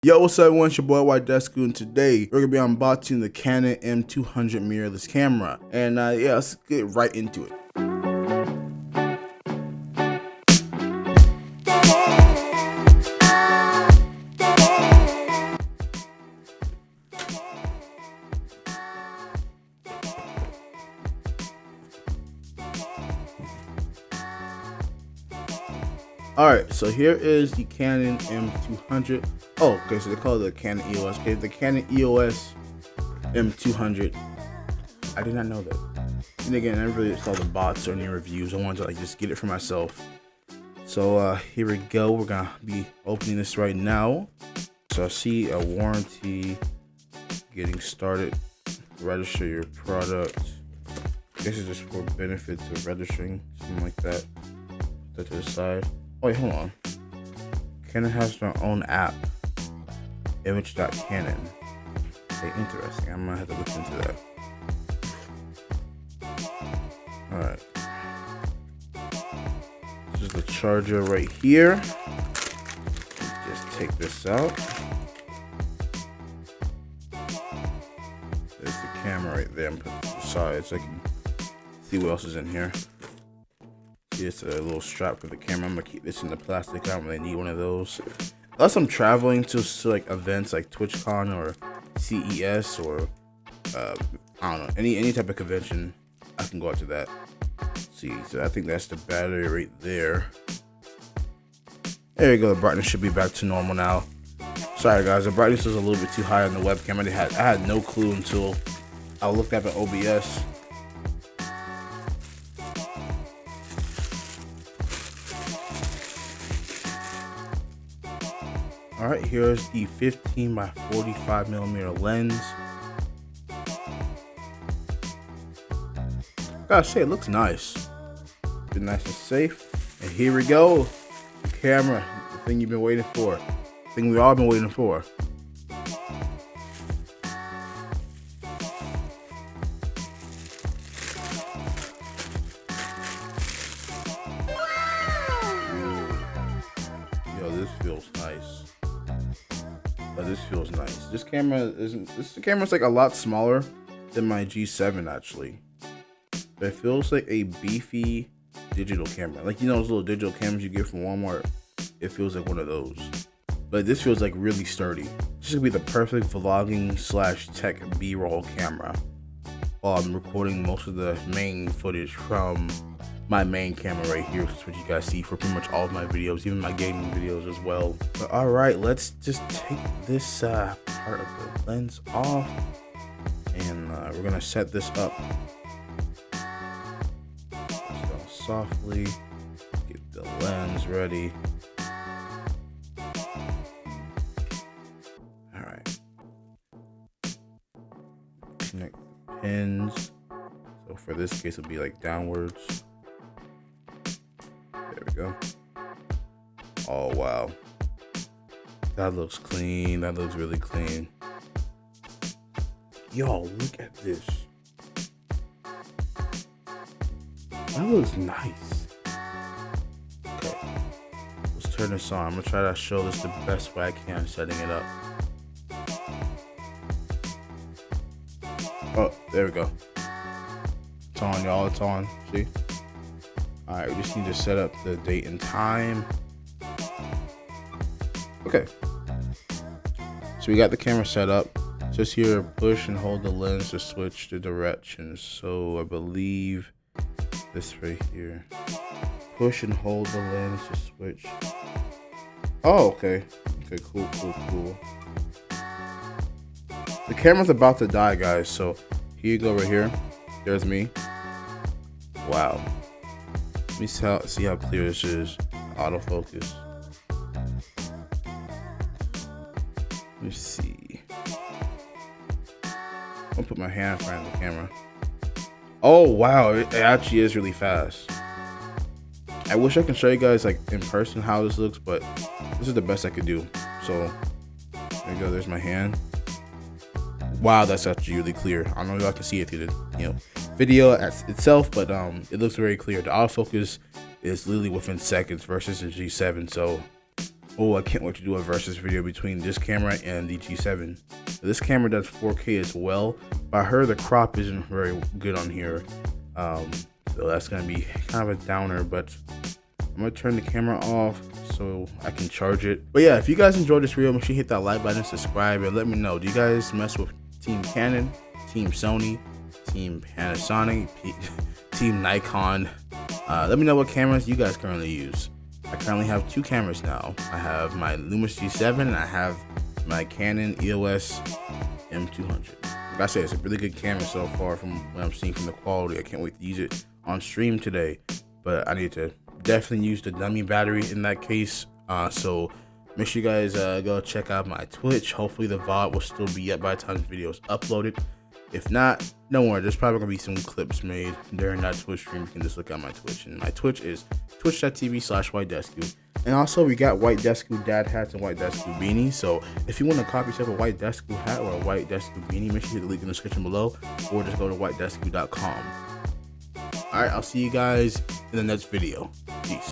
Yo, what's up everyone, it's your boy WhiteDesku, and today we're going to be unboxing the Canon M200 mirrorless camera. And yeah, let's get right into it. Alright, so here is the Canon M200. Oh, okay, so they call it the Canon EOS. Okay, the Canon EOS M200. I did not know that. And again, I never really saw the bots or any reviews. I wanted to just get it for myself. So here we go. We're gonna be opening this right now. So I see a warranty, getting started, register your product. This is just for benefits of registering, something like that. Put that to the side. Oh wait, hold on. Canon has their own app, image.canon. Okay, interesting. I'm gonna have to look into that. Alright. This is the charger right here. Just take this out. There's the camera right there. I'm putting it to the side so I can see what else is in here. It's a little strap for the camera. I'm gonna keep this in the plastic. I don't really need one of those unless I'm traveling to like events like TwitchCon or CES or I don't know, any type of convention. I can go out to that. Let's see, so I think that's the battery right there. There you go. The brightness should be back to normal now. Sorry guys, the brightness was a little bit too high on the webcam. I had no clue until I looked up at OBS. Alright, here's the 15 by 45 millimeter lens. Gotta say, it looks nice. Been nice and safe. And here we go. The camera, the thing you've been waiting for. The thing we've all been waiting for. Yo, this feels nice. This feels nice. This camera's like a lot smaller than my G7 actually. But it feels like a beefy digital camera. Like, you know those little digital cameras you get from Walmart? It feels like one of those. But this feels like really sturdy. This should be the perfect vlogging / tech B-roll camera while I'm recording most of the main footage from my main camera right here, which is what you guys see for pretty much all of my videos, even my gaming videos as well. But all right, let's just take this part of the lens off, and we're gonna set this up. Just softly get the lens ready. All right, connect the pins. So for this case, it'll be like downwards. There we go. Oh wow, that looks clean. That looks really clean. Yo, look at this. That looks nice. Okay, let's turn this on. I'm gonna try to show this the best way I can, setting it up. Oh, there we go. It's on, y'all. It's on. See? All right, we just need to set up the date and time. Okay. So we got the camera set up. Just here, push and hold the lens to switch the direction. So I believe this right here. Push and hold the lens to switch. Oh, okay. Okay, cool. The camera's about to die, guys. So here you go right here. There's me. Wow. Let me see how clear this is. Autofocus. Let me see. I'm gonna put my hand in front of the camera. Oh wow, it actually is really fast. I wish I could show you guys like in person how this looks, but this is the best I could do. So there you go. There's my hand. Wow, that's actually really clear. I don't know if y'all can see it through the video itself, but it looks very clear. The autofocus is literally within seconds versus the G7, so Oh, I can't wait to do a versus video between this camera and the G7. This camera does 4K as well, but I heard the crop isn't very good on here. So that's gonna be kind of a downer, but I'm gonna turn the camera off so I can charge it. But yeah, if you guys enjoyed this video, make sure you hit that like button, subscribe, and let me know. Do you guys mess with Team Canon, Team Sony, Team Panasonic, Team Nikon? Let me know what cameras you guys currently use. I currently have 2 cameras now. I have my Lumix G7 and I have my Canon EOS M200. Like I said, it's a really good camera so far from what I'm seeing from the quality. I can't wait to use it on stream today, but I need to definitely use the dummy battery in that case. So make sure you guys go check out my Twitch. Hopefully the VOD will still be up by the time this video is uploaded. If not, don't worry, there's probably gonna be some clips made during that Twitch stream. You can just look at my Twitch, and my Twitch is twitch.tv/WhiteDesku. And also, we got WhiteDesku dad hats and WhiteDesku beanies. So if you want to copy yourself a WhiteDesku hat or a WhiteDesku beanie, make sure you hit the link in the description below, or just go to whitedesku.com. All right, I'll see you guys in the next video. Peace.